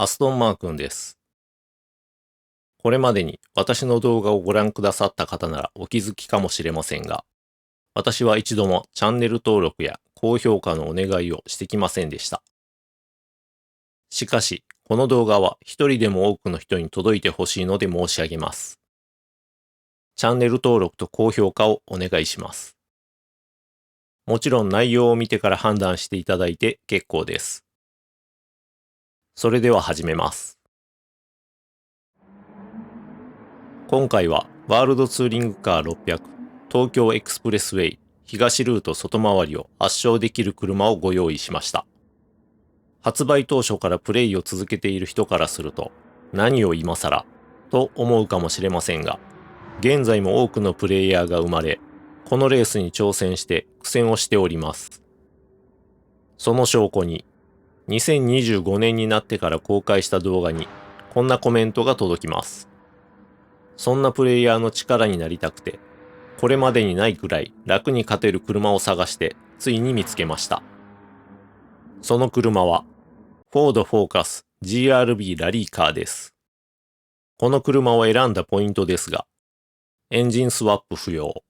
アストンマー君です。これまでに私の動画をご覧くださった方ならお気づきかもしれませんが、私は一度もチャンネル登録や高評価のお願いをしてきませんでした。しかし、この動画は一人でも多くの人に届いてほしいので申し上げます。チャンネル登録と高評価をお願いします。もちろん内容を見てから判断していただいて結構です。それでは始めます。今回はワールドツーリングカー600東京エクスプレスウェイ東ルート外回りを圧勝できる車をご用意しました。発売当初からプレイを続けている人からすると何を今更と思うかもしれませんが、現在も多くのプレイヤーが生まれ、このレースに挑戦して苦戦をしております。その証拠に2025年になってから公開した動画にこんなコメントが届きます。そんなプレイヤーの力になりたくて、これまでにないくらい楽に勝てる車を探してついに見つけました。その車はフォードフォーカス GRB ラリーカーです。この車を選んだポイントですが、エンジンスワップ不要、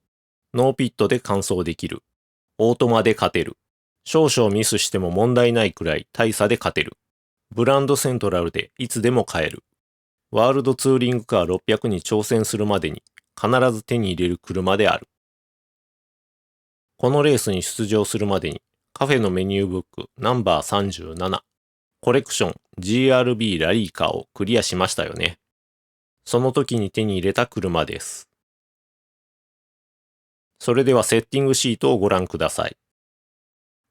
ノーピットで完走できる、オートマで勝てる、少々ミスしても問題ないくらい大差で勝てる、ブランドセントラルでいつでも買える、ワールドツーリングカー600に挑戦するまでに必ず手に入れる車である。このレースに出場するまでにカフェのメニューブックナンバー37コレクション GRB ラリーカーをクリアしましたよね。その時に手に入れた車です。それではセッティングシートをご覧ください。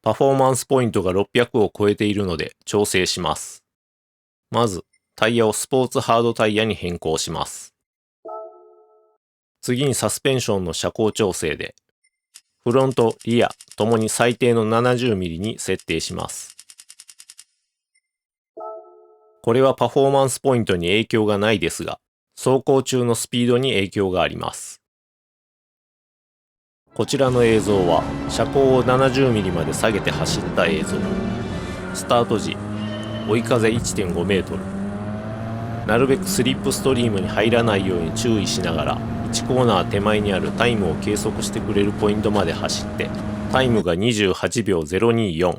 パフォーマンスポイントが600を超えているので調整します。まず、タイヤをスポーツハードタイヤに変更します。次にサスペンションの車高調整で、フロント、リアともに最低の 70mm に設定します。これはパフォーマンスポイントに影響がないですが、走行中のスピードに影響があります。こちらの映像は車高を 70mm まで下げて走った映像。スタート時、追い風 1.5 メートル。なるべくスリップストリームに入らないように注意しながら1コーナー手前にあるタイムを計測してくれるポイントまで走って、タイムが28秒024。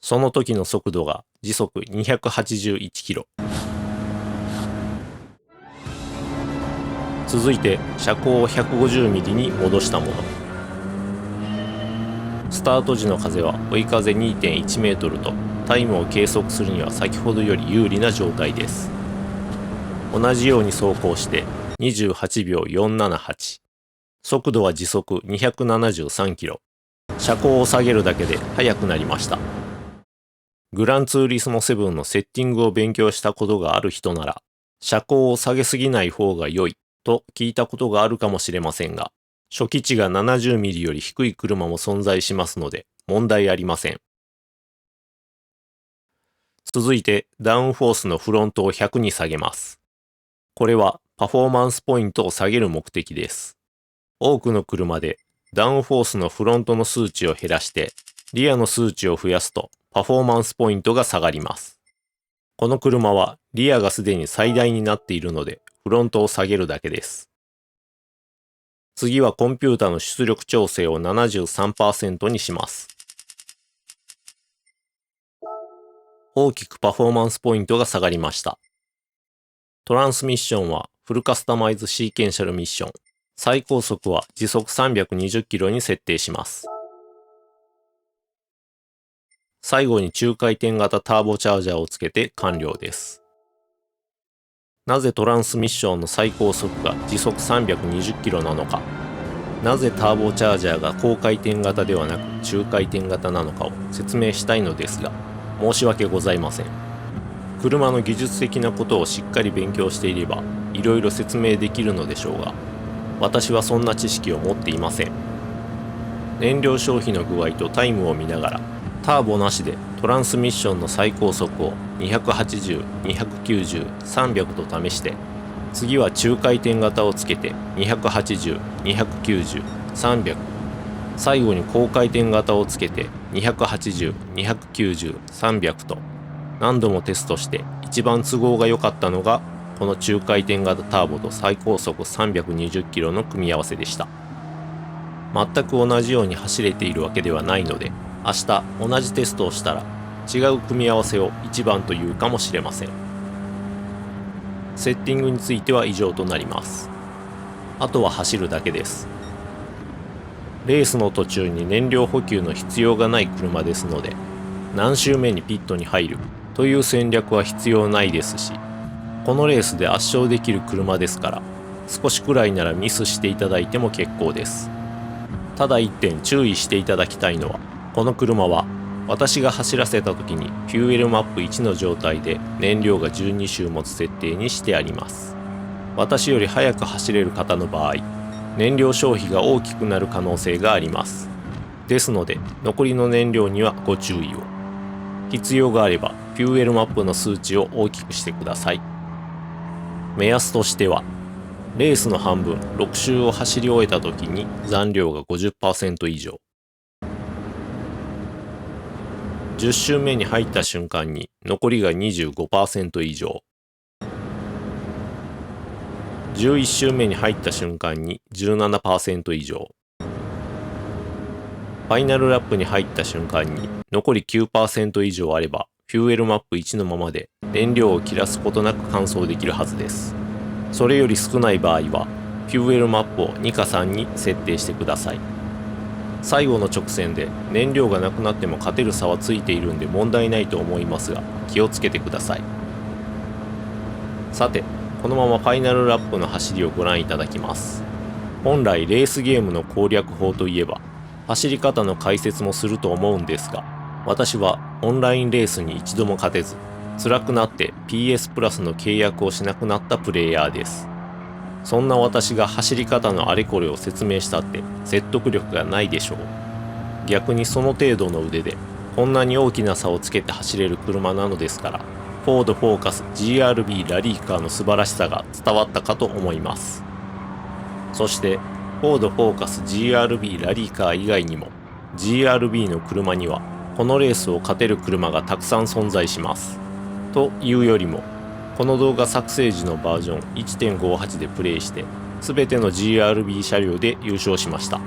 その時の速度が時速281キロ。続いて車高を 150mm に戻したもの。スタート時の風は追い風 2.1 メートルとタイムを計測するには先ほどより有利な状態です。同じように走行して28秒478。速度は時速273キロ。車高を下げるだけで速くなりました。グランツーリスモ7のセッティングを勉強したことがある人なら、車高を下げすぎない方が良いと聞いたことがあるかもしれませんが、初期値が 70mm より低い車も存在しますので問題ありません。続いてダウンフォースのフロントを100に下げます。これはパフォーマンスポイントを下げる目的です。多くの車でダウンフォースのフロントの数値を減らしてリアの数値を増やすとパフォーマンスポイントが下がります。この車はリアがすでに最大になっているのでフロントを下げるだけです。次はコンピュータの出力調整を 73% にします。大きくパフォーマンスポイントが下がりました。トランスミッションはフルカスタマイズシーケンシャルミッション。最高速は時速320キロに設定します。最後に中回転型ターボチャージャーをつけて完了です。なぜトランスミッションの最高速が時速320キロなのか、なぜターボチャージャーが高回転型ではなく中回転型なのかを説明したいのですが、申し訳ございません。車の技術的なことをしっかり勉強していれば、いろいろ説明できるのでしょうが、私はそんな知識を持っていません。燃料消費の具合とタイムを見ながら、ターボなしでトランスミッションの最高速を280、290、300と試して、次は中回転型をつけて280、290、300、最後に高回転型をつけて280、290、300と何度もテストして一番都合が良かったのがこの中回転型ターボと最高速320キロの組み合わせでした。全く同じように走れているわけではないので、明日同じテストをしたら違う組み合わせを一番というかもしれません。セッティングについては以上となります。あとは走るだけです。レースの途中に燃料補給の必要がない車ですので、何周目にピットに入るという戦略は必要ないですし、このレースで圧勝できる車ですから、少しくらいならミスしていただいても結構です。ただ一点注意していただきたいのは、この車は私が走らせた時にフューエルマップ1の状態で燃料が12周持つ設定にしてあります。私より速く走れる方の場合、燃料消費が大きくなる可能性があります。ですので残りの燃料にはご注意を。必要があればフューエルマップの数値を大きくしてください。目安としては、レースの半分6周を走り終えた時に残量が 50% 以上、10周目に入った瞬間に残りが 25% 以上、11周目に入った瞬間に 17% 以上、ファイナルラップに入った瞬間に残り 9% 以上あれば、フューエルマップ1のままで燃料を切らすことなく完走できるはずです。それより少ない場合は、フューエルマップを2か3に設定してください。最後の直線で燃料がなくなっても勝てる差はついているんで問題ないと思いますが、気をつけてください。さて、このままファイナルラップの走りをご覧いただきます。本来レースゲームの攻略法といえば、走り方の解説もすると思うんですが、私はオンラインレースに一度も勝てず、辛くなって PS プラスの契約をしなくなったプレイヤーです。そんな私が走り方のあれこれを説明したって説得力がないでしょう。逆にその程度の腕でこんなに大きな差をつけて走れる車なのですから、フォードフォーカス GRB ラリーカーの素晴らしさが伝わったかと思います。そしてフォードフォーカス GRB ラリーカー以外にも GRB の車にはこのレースを勝てる車がたくさん存在します。というよりも、この動画作成時のバージョン 1.58 でプレイして全ての GRB 車両で優勝しました。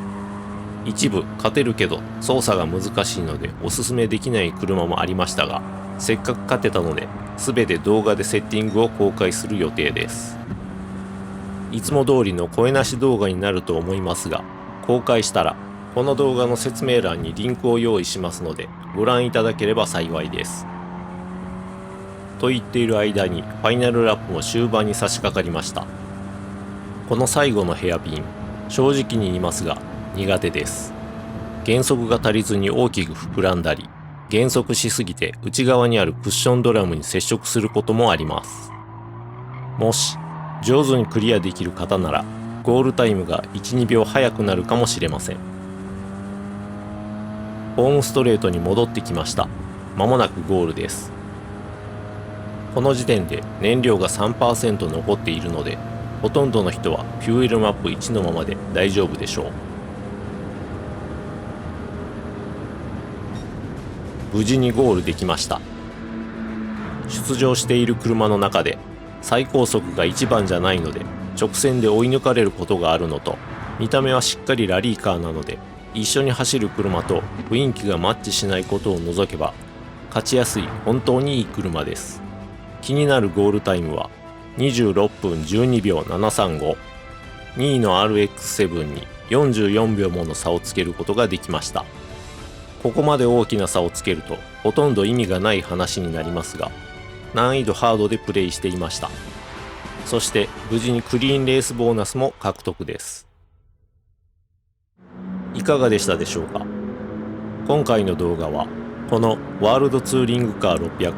一部勝てるけど操作が難しいのでおすすめできない車もありましたが、せっかく勝てたので全て動画でセッティングを公開する予定です。いつも通りの声なし動画になると思いますが、公開したらこの動画の説明欄にリンクを用意しますのでご覧いただければ幸いです。と言っている間にファイナルラップも終盤に差し掛かりました。この最後のヘアピン、正直に言いますが苦手です。減速が足りずに大きく膨らんだり、減速しすぎて内側にあるクッションドラムに接触することもあります。もし上手にクリアできる方ならゴールタイムが 1,2 秒早くなるかもしれません。ホームストレートに戻ってきました。まもなくゴールです。この時点で燃料が 3% 残っているので、ほとんどの人はフューエルマップ1のままで大丈夫でしょう。無事にゴールできました。出場している車の中で最高速が一番じゃないので直線で追い抜かれることがあるのと、見た目はしっかりラリーカーなので一緒に走る車と雰囲気がマッチしないことを除けば勝ちやすい本当にいい車です。気になるゴールタイムは26分12秒735、2位の RX7 に44秒もの差をつけることができました。ここまで大きな差をつけるとほとんど意味がない話になりますが、難易度ハードでプレイしていました。そして無事にクリーンレースボーナスも獲得です。いかがでしたでしょうか。今回の動画はこのワールドツーリングカー600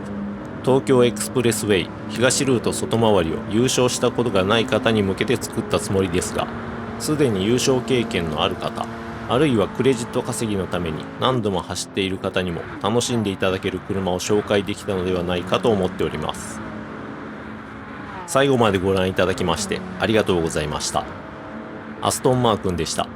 東京エクスプレスウェイ東ルート外回りを優勝したことがない方に向けて作ったつもりですが、すでに優勝経験のある方、あるいはクレジット稼ぎのために何度も走っている方にも楽しんでいただける車を紹介できたのではないかと思っております。最後までご覧いただきましてありがとうございました。アストンマー君でした。